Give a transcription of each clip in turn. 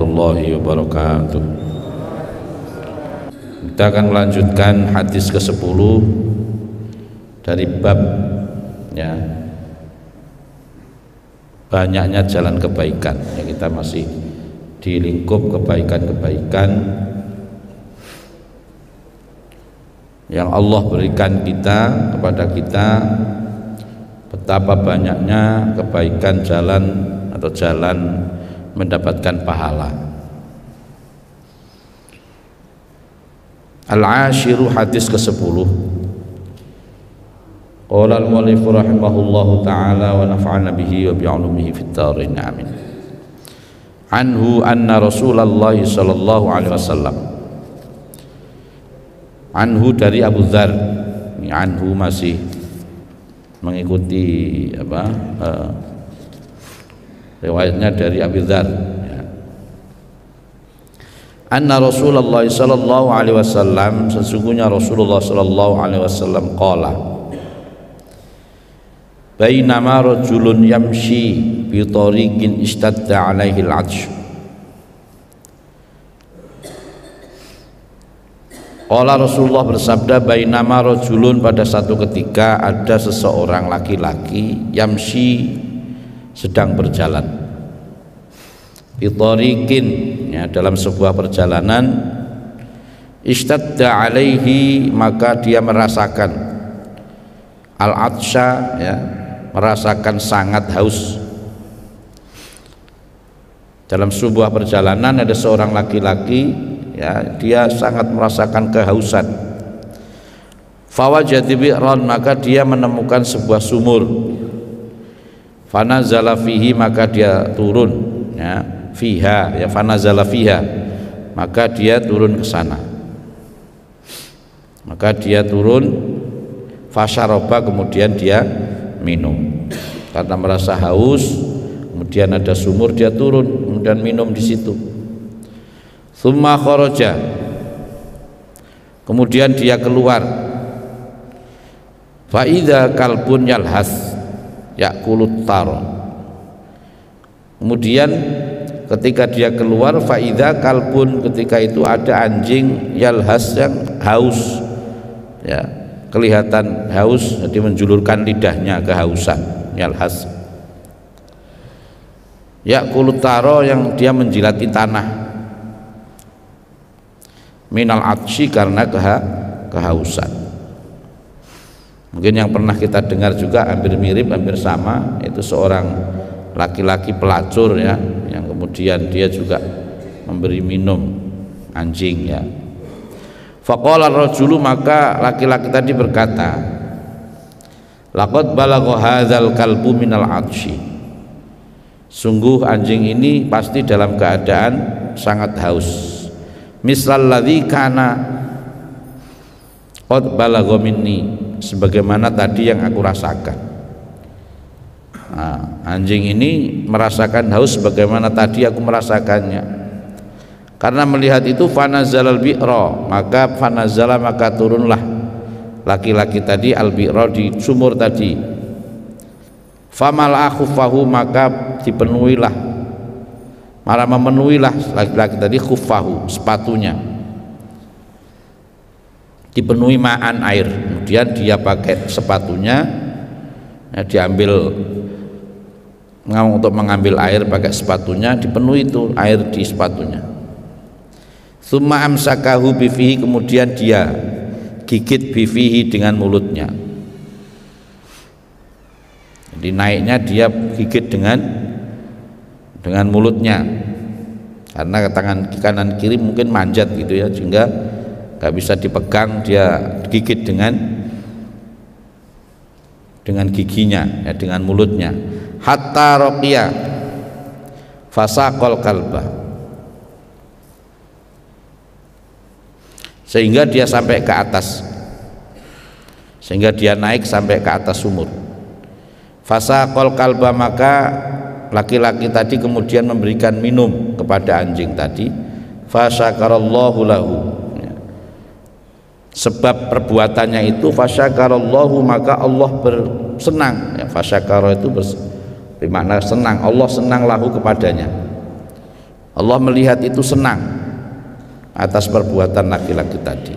warahmatullahi wabarakatuh. Kita akan melanjutkan hadis ke-10 dari bab ya, banyaknya jalan kebaikan ya. Kita masih di lingkup kebaikan-kebaikan yang Allah berikan kepada kita. Betapa banyaknya kebaikan jalan atau jalan mendapatkan pahala. Al-ashiru, hadis ke-10. Qala al-mu'allif rahimahullahu ta'ala wa nafa'ana bihi wa bi'ulumihi fid dharain, amin. Anhu anna Rasulullah sallallahu alaihi wasallam. Anhu dari Abu Dzar. Ini anhu masih mengikuti riwayatnya dari Abu Dzar ya. Anna Rasulullah sallallahu alaihi wasallam, sesungguhnya Rasulullah sallallahu alaihi wasallam qala, bainama rajulun yamshi bi tariqin istadda alaihi al-'atsy. Qala Rasulullah bersabda, bainama rajulun, pada satu ketika ada seseorang laki-laki, yamshi, sedang berjalan, bi tariqin ya, dalam sebuah perjalanan, istadda alaihi, maka dia merasakan al-'atsya ya, merasakan sangat haus. Dalam sebuah perjalanan ada seorang laki-laki ya, dia sangat merasakan kehausan. Fawajada bi'ran, maka dia menemukan sebuah sumur. Fanazala fihi, maka dia turun ya, fiha ya, fanazala fiha, maka dia turun ke sana. Maka dia turun, fasyaroba, kemudian dia minum. Karena merasa haus, kemudian ada sumur, dia turun kemudian minum di situ. Tsumma kharaja, kemudian dia keluar. Fa idza kalbun yalhas yakulut tar. Kemudian ketika dia keluar, fa idza kalbun, ketika itu ada anjing yalhas, yang haus ya, kelihatan haus, jadi menjulurkan lidahnya kehausan, yalhas. Yakulut taro, yang dia menjilati tanah, minal 'atsyi, karena kehausan. Mungkin yang pernah kita dengar juga hampir mirip, hampir sama, itu seorang laki-laki pelacur ya, yang kemudian dia juga memberi minum anjing ya. Faqala ar-rajulu, maka laki-laki tadi berkata, laqad balagha hadzal kalbu minal 'atsyi, sungguh anjing ini pasti dalam keadaan sangat haus. Mislal ladzi kana qad balagha minni, sebagaimana tadi yang aku rasakan. Nah, anjing ini merasakan haus sebagaimana tadi aku merasakannya. Karena melihat itu, fanazalal bi'ra, maka fanazala, maka turunlah laki-laki tadi al-bi'ra, di sumur tadi. Famala khuffahu, maka dipenuhilah, malah memenuhilah laki-laki tadi khuffahu, sepatunya, dipenuhi ma'an, air. Kemudian dia pakai sepatunya ya, diambil untuk mengambil air, pakai sepatunya, dipenuhi itu air di sepatunya. Tsumma amsakahu bifihi, kemudian dia gigit bifihi, dengan mulutnya. Jadi naiknya dia gigit dengan mulutnya, karena tangan kanan kiri mungkin manjat gitu ya, sehingga nggak bisa dipegang, dia gigit dengan giginya ya, dengan mulutnya. Hatta roqiya fasaqal kalba, sehingga dia sampai ke atas, sehingga dia naik sampai ke atas sumur. Fasaqal kalba, maka laki-laki tadi kemudian memberikan minum kepada anjing tadi. Fasyakarallahu lahu, sebab perbuatannya itu, fasyakarallahu, maka Allah bersenang ya, fasyakara itu bermakna senang, Allah senang lahu, kepadanya. Allah melihat itu senang atas perbuatan laki-laki tadi.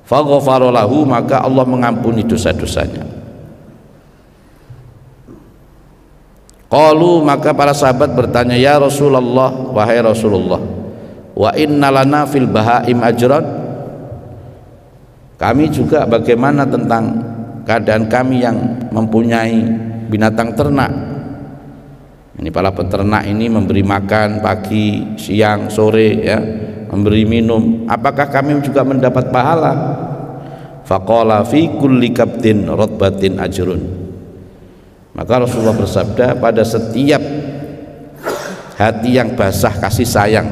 Faghfara lahu, maka Allah mengampuni dosa-dosanya. Qalu, maka para sahabat bertanya, ya Rasulullah, wahai Rasulullah, wa inna lana fil bahaim ajran, kami juga bagaimana tentang keadaan kami yang mempunyai binatang ternak? Ini para peternak ini memberi makan pagi, siang, sore, ya, memberi minum. Apakah kami juga mendapat pahala? Faqala fi kulli kabdin rotbatin ajrun. Maka Rasulullah bersabda, pada setiap hati yang basah kasih sayang,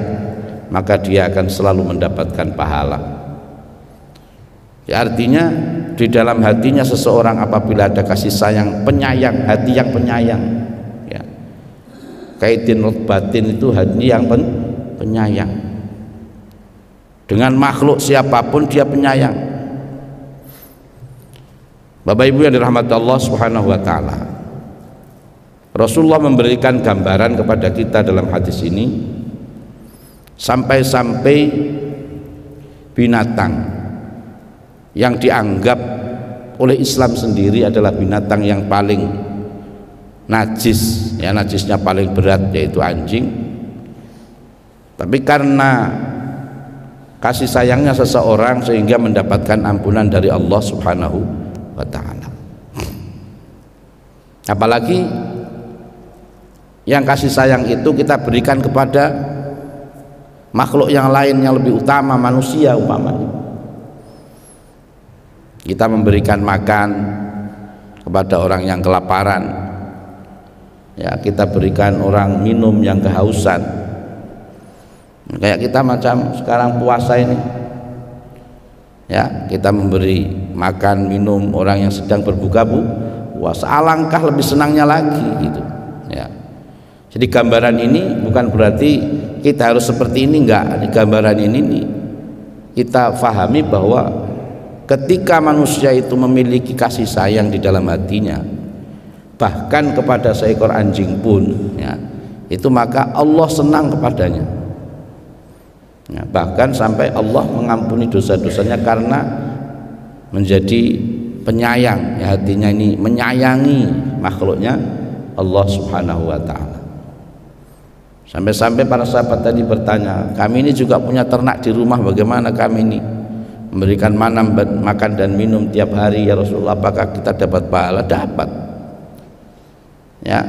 maka dia akan selalu mendapatkan pahala. Ya, artinya di dalam hatinya seseorang apabila ada kasih sayang, penyayang, hati yang penyayang, ya, kaitin rotbatin itu hati yang penyayang. Dengan makhluk siapapun dia penyayang. Bapak Ibu yang dirahmati Allah Subhanahu wa taala, Rasulullah memberikan gambaran kepada kita dalam hadis ini, sampai-sampai binatang yang dianggap oleh Islam sendiri adalah binatang yang paling najis, ya, najisnya paling berat, yaitu anjing, tapi karena kasih sayangnya seseorang sehingga mendapatkan ampunan dari Allah Subhanahu wa ta'ala. Apalagi yang kasih sayang itu kita berikan kepada makhluk yang lain yang lebih utama, manusia umpamanya. Kita memberikan makan kepada orang yang kelaparan, ya, kita berikan orang minum yang kehausan. Kayak kita macam sekarang puasa ini, ya, kita memberi makan minum orang yang sedang berbuka puasa. Alangkah lebih senangnya lagi gitu, ya. Jadi gambaran ini bukan berarti kita harus seperti ini, enggak. Di gambaran ini nih, kita fahami bahwa ketika manusia itu memiliki kasih sayang di dalam hatinya, bahkan kepada seekor anjing pun, ya, itu maka Allah senang kepadanya, ya, bahkan sampai Allah mengampuni dosa-dosanya karena menjadi penyayang, ya, hatinya ini menyayangi makhluknya Allah Subhanahu wa ta'ala. Sampai-sampai para sahabat tadi bertanya, kami ini juga punya ternak di rumah, bagaimana kami ini memberikan makan dan minum tiap hari, ya Rasulullah, apakah kita dapat pahala? Dapat, ya.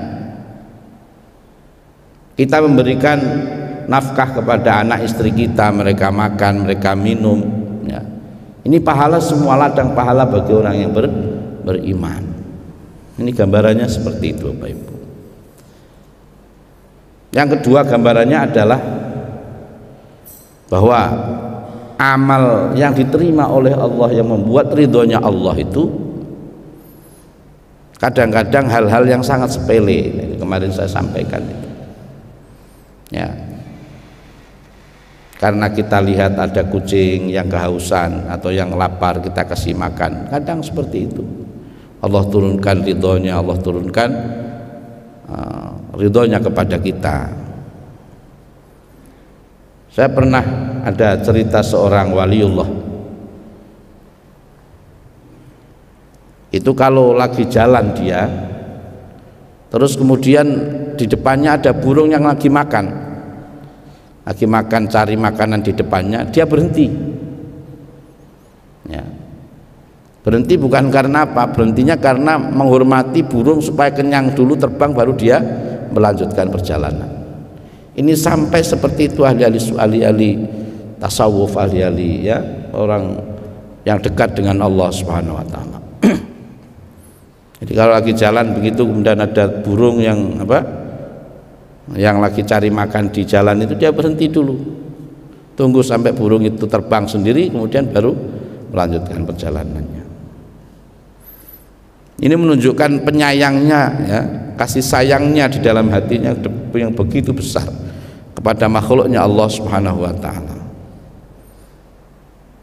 Kita memberikan nafkah kepada anak istri kita, mereka makan, mereka minum, ya. Ini pahala, semua ladang pahala bagi orang yang beriman. Ini gambarannya seperti itu, Bapak Ibu. Yang kedua gambarannya adalah bahwa amal yang diterima oleh Allah, yang membuat ridhonya Allah itu kadang-kadang hal-hal yang sangat sepele. Kemarin saya sampaikan itu, ya, karena kita lihat ada kucing yang kehausan atau yang lapar, kita kasih makan, kadang seperti itu Allah turunkan ridhonya, Allah turunkan ridhonya kepada kita. Saya pernah ada cerita seorang waliullah itu kalau lagi jalan dia, terus kemudian di depannya ada burung yang lagi makan, cari makanan di depannya, dia berhenti, ya. Berhenti bukan karena apa, berhentinya karena menghormati burung supaya kenyang dulu terbang baru dia melanjutkan perjalanan. Ini sampai seperti itu ahli-ahli tasawuf, ahli-ahli, ya, orang yang dekat dengan Allah Subhanahu wa taala. Jadi kalau lagi jalan begitu kemudian ada burung yang yang lagi cari makan di jalan itu, dia berhenti dulu, tunggu sampai burung itu terbang sendiri kemudian baru melanjutkan perjalanannya. Ini menunjukkan penyayangnya, ya, kasih sayangnya di dalam hatinya yang begitu besar kepada makhluknya Allah Subhanahu wa taala.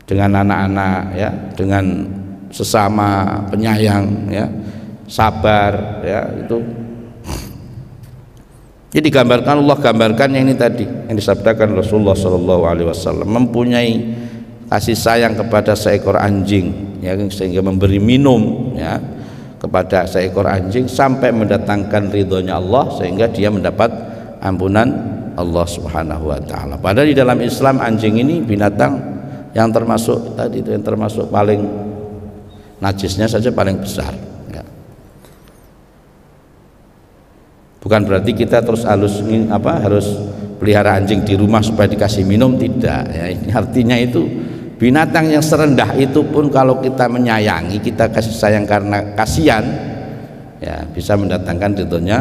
Dengan anak-anak, ya, dengan sesama penyayang, ya, sabar, ya, itu Jadi digambarkan, Allah gambarkan yang ini tadi yang disabdakan Rasulullah SAW, mempunyai kasih sayang kepada seekor anjing, ya, sehingga memberi minum, ya, kepada seekor anjing sampai mendatangkan ridhonya Allah, sehingga dia mendapat ampunan Allah Subhanahu wa taala. Padahal di dalam Islam anjing ini binatang yang termasuk tadi itu, yang termasuk paling najisnya saja paling besar, ya. Bukan berarti kita terus harus pelihara anjing di rumah supaya dikasih minum, tidak, ya. Ini artinya itu binatang yang serendah itu pun kalau kita menyayangi, kita kasih sayang karena kasihan, ya, bisa mendatangkan ridhonya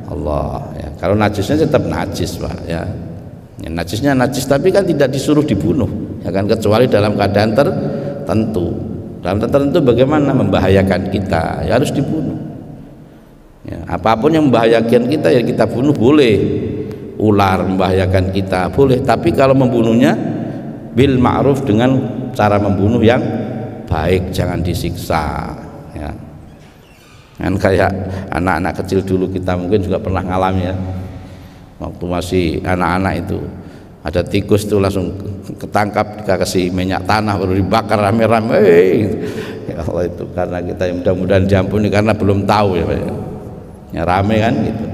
Allah, ya. Kalau najisnya tetap najis, Pak, ya. Ya, najisnya najis, tapi kan tidak disuruh dibunuh, ya kan, kecuali dalam keadaan tertentu. Dalam tertentu bagaimana membahayakan kita, ya harus dibunuh. Ya, apapun yang membahayakan kita ya kita bunuh boleh. Ular membahayakan kita boleh, tapi kalau membunuhnya bil ma'ruf, dengan cara membunuh yang baik, jangan disiksa, ya. Kan kayak anak-anak kecil dulu, kita mungkin juga pernah ngalami, ya, waktu masih anak-anak itu ada tikus itu langsung ketangkap, dikasih minyak tanah baru dibakar rame-rame, ya Allah, itu karena kita yang mudah-mudahan diampuni karena belum tahu, ya, Pak, ya, rame kan gitu.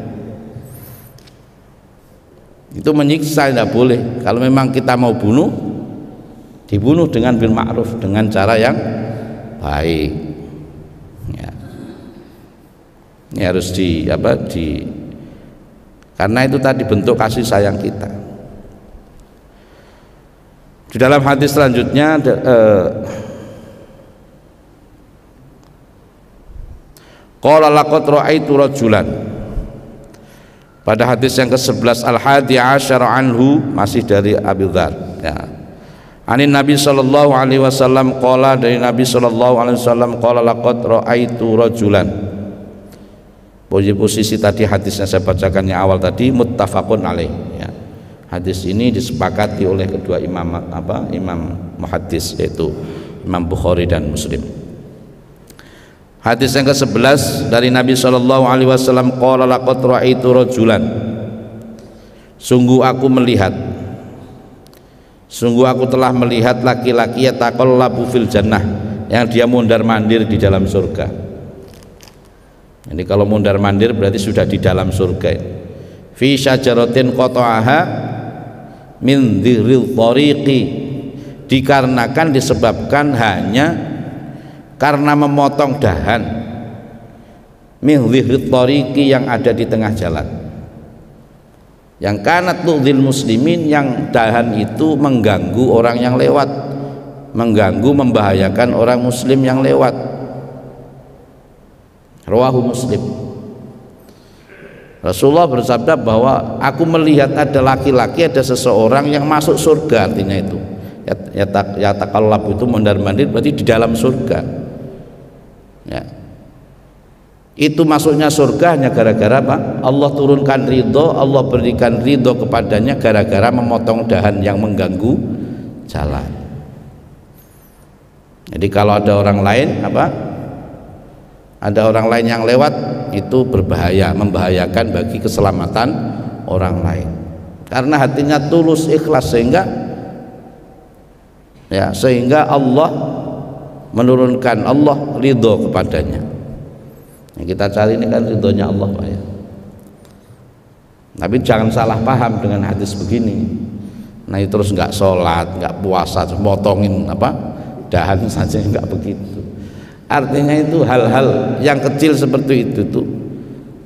Itu menyiksa, tidak boleh. Kalau memang kita mau bunuh, dibunuh dengan bil ma'ruf, dengan cara yang baik, ya. Ini harus karena itu tadi bentuk kasih sayang kita. Di dalam hadis selanjutnya qala laqad ra'aitu rajulan, pada hadis yang ke-11 al-hadi asyara anhu, masih dari Abu Dzar, ya. Anin Nabi sallallahu alaihi wasallam qala, dari Nabi sallallahu alaihi wasallam qala laqad ra'aitu rajulan. Posisi tadi hadisnya saya bacakan yang awal tadi muttafaqun alaih, ya. Hadis ini disepakati oleh kedua imam muhaddis, yaitu Imam Bukhari dan Muslim. Hadis yang ke-11 dari Nabi sallallahu alaihi wasallam qala laqad ra'aitu rajulan, sungguh aku telah melihat laki-laki yataqallabu fil jannah, yang dia mondar-mandir di dalam surga. Jadi kalau mondar-mandir berarti sudah di dalam surga. Fi syajaratin qata'aha min dziril tariqi, dikarenakan disebabkan hanya karena memotong dahan min dziril tariqi, yang ada di tengah jalan, yang kanat tu'dzil muslimin, yang dahan itu mengganggu orang yang lewat, membahayakan orang muslim yang lewat. Rawahu Muslim. Rasulullah bersabda bahwa aku melihat ada laki-laki, ada seseorang yang masuk surga, artinya itu yataqallab itu mondar-mandir berarti di dalam surga, ya. Itu masuknya surga hanya gara-gara apa? Allah turunkan ridho, Allah berikan ridho kepadanya gara-gara memotong dahan yang mengganggu jalan. Jadi kalau ada orang lain ada orang lain yang lewat, itu berbahaya, membahayakan bagi keselamatan orang lain, karena hatinya tulus ikhlas, sehingga Allah menurunkan, Allah ridho kepadanya. Yang kita cari ini kan ridhonya Allah, Pak, ya. Tapi jangan salah paham dengan hadis begini. Nah, itu terus nggak sholat, nggak puasa, terus motongin dahan saja, nggak begitu. Artinya itu hal-hal yang kecil seperti itu tuh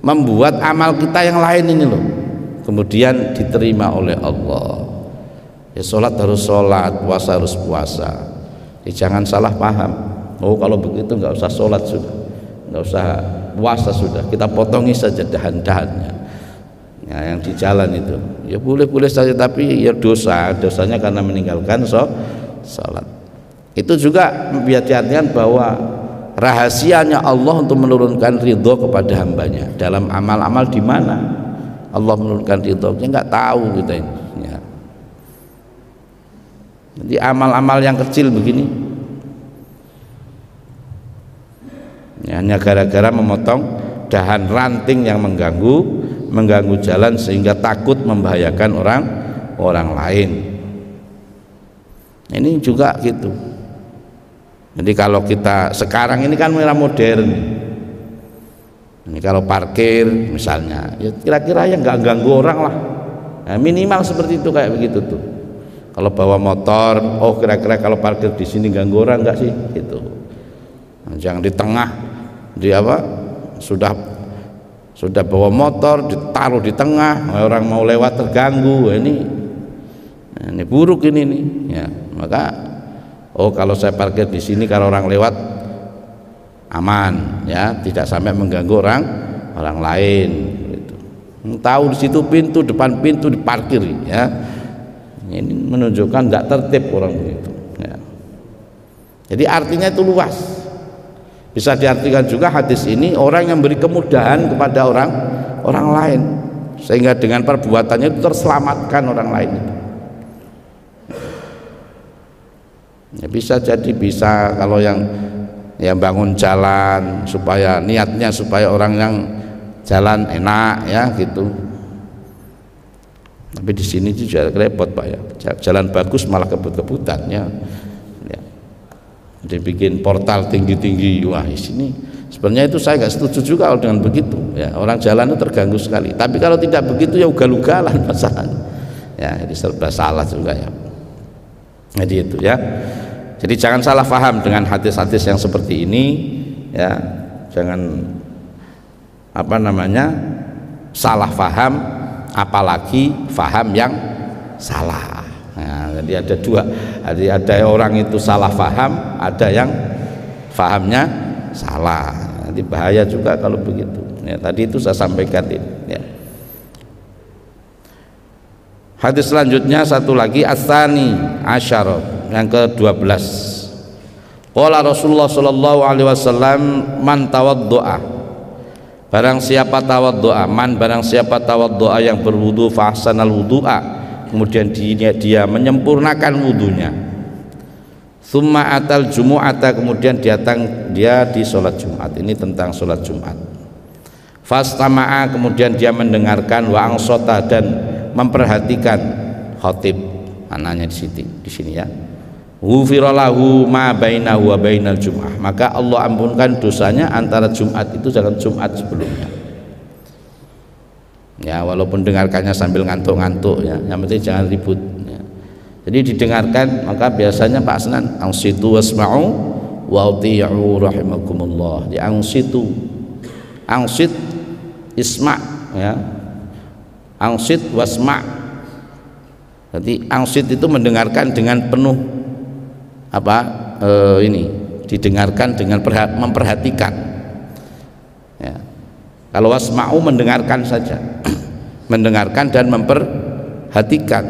membuat amal kita yang lain ini loh kemudian diterima oleh Allah. Ya, sholat harus sholat, puasa harus puasa. Ya, jangan salah paham. Oh, kalau begitu nggak usah sholat sudah, nggak usah puasa sudah, kita potongi saja dahan-dahannya, ya, yang di jalan itu. Ya boleh-boleh saja, tapi ya dosanya karena meninggalkan sholat. Itu juga hati-hatian bahwa rahasianya Allah untuk menurunkan ridho kepada hambanya dalam amal-amal, di mana Allah menurunkan ridhonya nggak tahu kita ini, ya. Jadi amal-amal yang kecil begini, ya, hanya gara-gara memotong dahan ranting yang mengganggu mengganggu jalan sehingga takut membahayakan orang lain. Ini juga gitu. Jadi kalau kita sekarang ini kan era modern, ini kalau parkir misalnya, ya kira-kira yang nggak ganggu orang lah, nah, minimal seperti itu, kayak begitu tuh. Kalau bawa motor, oh kira-kira kalau parkir di sini ganggu orang nggak sih? Gitu. Nah, jangan di tengah, di apa? Sudah bawa motor ditaruh di tengah, orang mau lewat terganggu, ini buruk ini nih. Ya, maka oh kalau saya parkir di sini kalau orang lewat aman, ya tidak sampai mengganggu orang lain. Gitu. Tahu di situ pintu, depan pintu diparkir, ya ini menunjukkan tidak tertib orang begitu. Ya. Jadi artinya itu luas. Bisa diartikan juga hadis ini orang yang beri kemudahan kepada orang lain sehingga dengan perbuatannya itu terselamatkan orang lain itu. Ya, bisa jadi bisa kalau yang bangun jalan supaya niatnya supaya orang yang jalan enak, ya gitu. Tapi di sini juga repot Pak ya. Jalan bagus malah kebut-kebutan ya. Dibikin portal tinggi-tinggi, wah di sini sebenarnya itu saya nggak setuju juga kalau dengan begitu. Ya, orang jalan itu terganggu sekali. Tapi kalau tidak begitu ya ugal-ugalan masalahnya. Ya, jadi serba salah juga ya. Jadi itu ya. Jadi jangan salah paham dengan hadis-hadis yang seperti ini, ya. Jangan salah paham, apalagi paham yang salah. Nah, jadi ada dua, ada orang itu salah paham, ada yang pahamnya salah. Nanti bahaya juga kalau begitu. Ya, tadi itu saya sampaikan ini. Ya. Hadis selanjutnya satu lagi, Ats-tsani asyara, yang ke-12. Qala Rasulullah sallallahu alaihi wasallam, man tawaddoa, barang siapa tawaddoa, barang siapa tawaddoa yang berwudu fa ahsanal wudu'a, kemudian dia menyempurnakan wudunya, summa atal jumu'ata, kemudian dia di sholat Jumat. Ini tentang sholat Jumat. Fastama'a, kemudian dia mendengarkan, wa angsota, dan memperhatikan khatib, anaknya di sini ya. Ghufira lahu ma bainahu wa bainal jum'ah, maka Allah ampunkan dosanya antara Jumat itu dengan Jumat sebelumnya. Ya, walaupun dengarkannya sambil ngantuk-ngantuk ya, yang penting jangan ribut ya. Jadi didengarkan, maka biasanya Pak Asnan angsitu wasma'u wa ati'u rahimakumullah. Di angsitu, angsit isma' ya, angsit wasma'. Jadi angsit itu mendengarkan dengan penuh didengarkan dengan memperhatikan ya. Kalau wasma'u mendengarkan saja, mendengarkan dan memperhatikan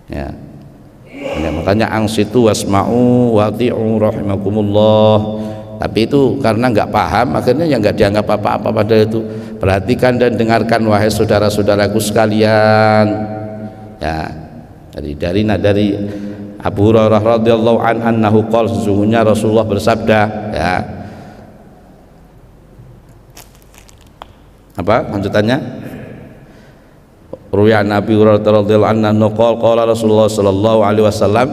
ya. Ya, makanya angsitu wasma'u wati'u rahimakumullah. Tapi itu karena nggak paham, akhirnya yang nggak dianggap apa-apa pada itu. Perhatikan dan dengarkan wahai saudara-saudaraku sekalian ya. Dari Abu Hurairah radhiyallahu anhu qala, sesungguhnya Rasulullah bersabda ya. Apa lanjutannya? Ruya Nabi Hurairah radhiyallahu anhu qala Rasulullah sallallahu alaihi wasallam,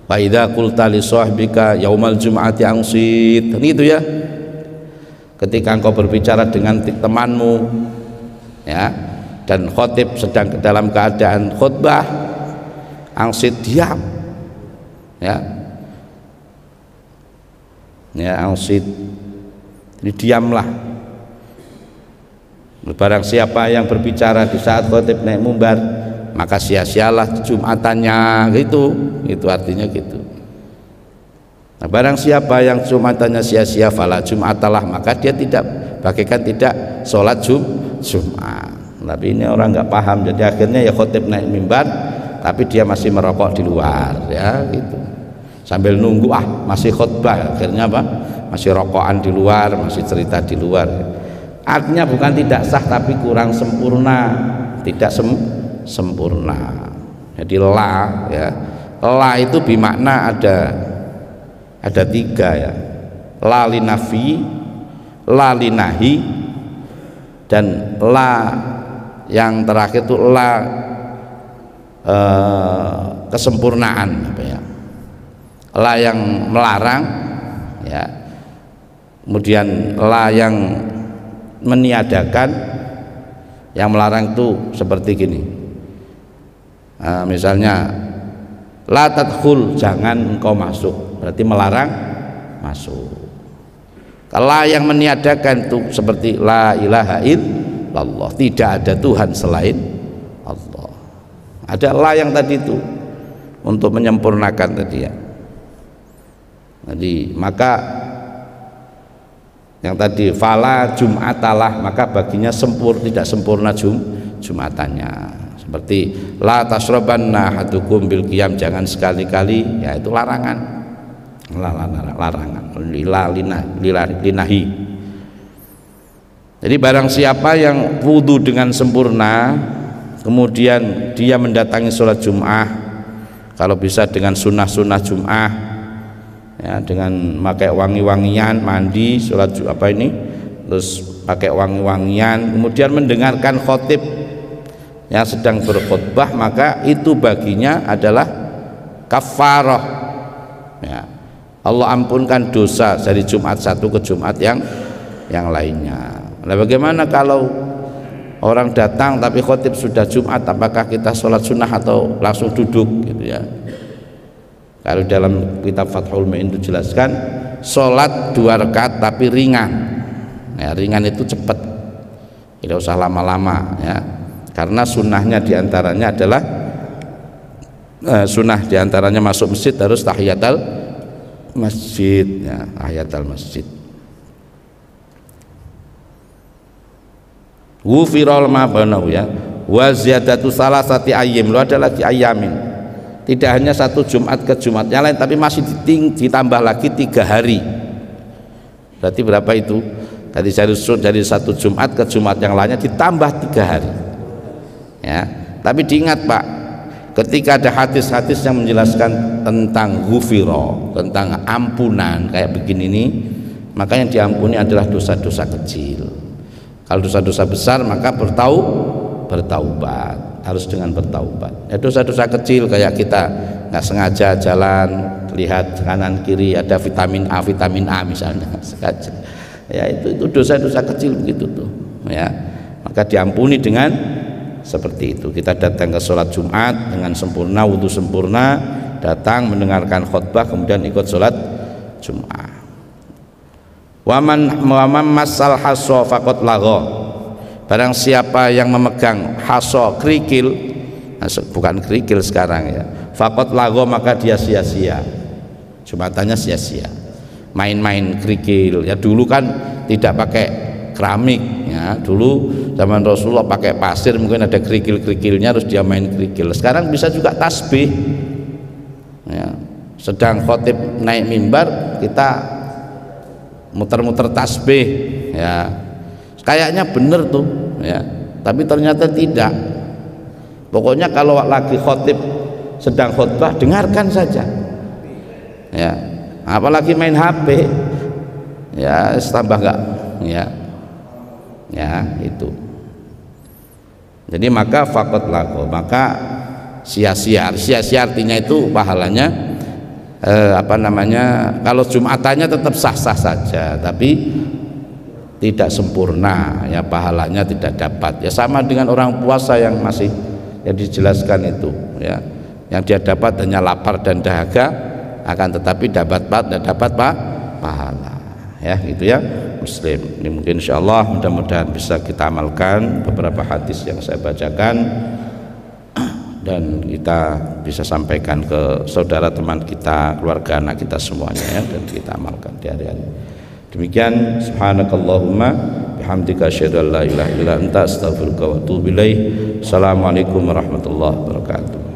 fa idza qulta li sahbika yaumal jum'ati angsit. Ini itu ya. Ketika engkau berbicara dengan temanmu ya, dan khatib sedang dalam keadaan khutbah, angsit, diam ya. Ya, angsit, jadi diamlah. Barang siapa yang berbicara di saat khatib naik mimbar, maka sia-sialah Jumatannya, gitu. Itu artinya gitu. Nah, barang siapa yang Jumatannya sia-sia, fala Jum'atalah, maka dia bagaikan tidak sholat Jumat. Tapi ini orang nggak paham, jadi akhirnya ya khatib naik mimbar, tapi dia masih merokok di luar, ya gitu. Sambil nunggu masih khutbah, akhirnya apa? Masih rokokan di luar, masih cerita di luar. Artinya bukan tidak sah, tapi kurang sempurna, tidak sempurna. Jadi ya, itu bimakna ada tiga ya. La linafi, la linahi, dan la yang terakhir itu la kesempurnaan, apa ya, la yang melarang, ya, kemudian la yang meniadakan. Yang melarang itu seperti gini, misalnya la tadkhul, jangan engkau masuk, berarti melarang masuk. Kalau yang meniadakan itu seperti la ilaha illallah, tidak ada Tuhan selain Allah. Ada la yang tadi itu untuk menyempurnakan tadi ya. Jadi maka yang tadi fala jum'atalah, maka baginya tidak sempurna jumatannya. Seperti la tasrabanna hadukum bil qiyam, jangan sekali-kali, ya itu larangan. Larangan linahi. Jadi barang siapa yang wudu dengan sempurna kemudian dia mendatangi sholat Jum'ah, kalau bisa dengan sunnah-sunnah Jum'ah, ya, dengan pakai wangi-wangian, mandi, sholat terus pakai wangi-wangian, kemudian mendengarkan khotib yang sedang berkhutbah, maka itu baginya adalah kafarah, ya. Allah ampunkan dosa dari Jumat satu ke Jumat yang lainnya. Nah, bagaimana kalau orang datang tapi khotib sudah Jumat, apakah kita sholat sunnah atau langsung duduk gitu ya? Kalau dalam kitab Fathul Mu'in itu jelaskan sholat 2 rakaat tapi ringan, ya, ringan itu cepat, tidak usah lama-lama ya, karena sunnahnya diantaranya adalah sunnah diantaranya masuk masjid harus tahiyatul masjid, ya, tahiyatul masjid. Ghufirul ma banahu, ya, wa ziyadatu salasati ayyim, lu ada lagi ayamin, tidak hanya satu Jumat ke Jumat yang lain, tapi masih ditambah lagi 3 hari. Berarti berapa itu? Dari satu Jumat ke Jumat yang lainnya ditambah 3 hari. Ya, tapi diingat Pak, ketika ada hadis-hadis yang menjelaskan tentang ghufiro, tentang ampunan kayak begini ini, maka yang diampuni adalah dosa-dosa kecil. Kalau dosa-dosa besar maka bertaubat, harus dengan bertaubat. Ya, dosa-dosa kecil kayak kita nggak sengaja jalan lihat kanan kiri ada vitamin A misalnya, sengaja, ya itu dosa-dosa kecil begitu tuh, ya, maka diampuni dengan seperti itu. Kita datang ke sholat Jumat dengan sempurna, wudu sempurna, datang mendengarkan khutbah kemudian ikut sholat Jumat. Waman masal haso fakot lago, barang siapa yang memegang haso, kerikil, bukan kerikil sekarang ya, fakot lago, maka dia sia-sia, Jumatannya sia-sia, main-main kerikil. Ya dulu kan tidak pakai keramik, ya, dulu zaman Rasulullah pakai pasir, mungkin ada kerikil-kerikilnya harus dia main kerikil. Sekarang bisa juga tasbih, ya, sedang khotib naik mimbar kita muter-muter tasbih, ya, kayaknya bener tuh, ya, tapi ternyata tidak. Pokoknya kalau lagi khotib sedang khutbah dengarkan saja, ya, apalagi main HP, ya tambah enggak, ya itu. Jadi maka fakot lago, maka sia-sia artinya itu pahalanya kalau Jumatannya tetap sah-sah saja tapi tidak sempurna, ya, pahalanya tidak dapat. Ya sama dengan orang puasa yang masih yang dijelaskan itu, ya, yang dia dapat hanya lapar dan dahaga, akan tetapi dapat pahala, ya, gitu ya Muslim. Ini mungkin insyaallah mudah-mudahan bisa kita amalkan beberapa hadis yang saya bacakan dan kita bisa sampaikan ke saudara teman kita, keluarga, anak kita semuanya, ya, dan kita amalkan di hari-hari. Demikian, subhanakallahumma bihamdika asyhadu an la ilaha illa anta astaghfiruka wa atubu ilaik. Assalamualaikum warahmatullahi wabarakatuh.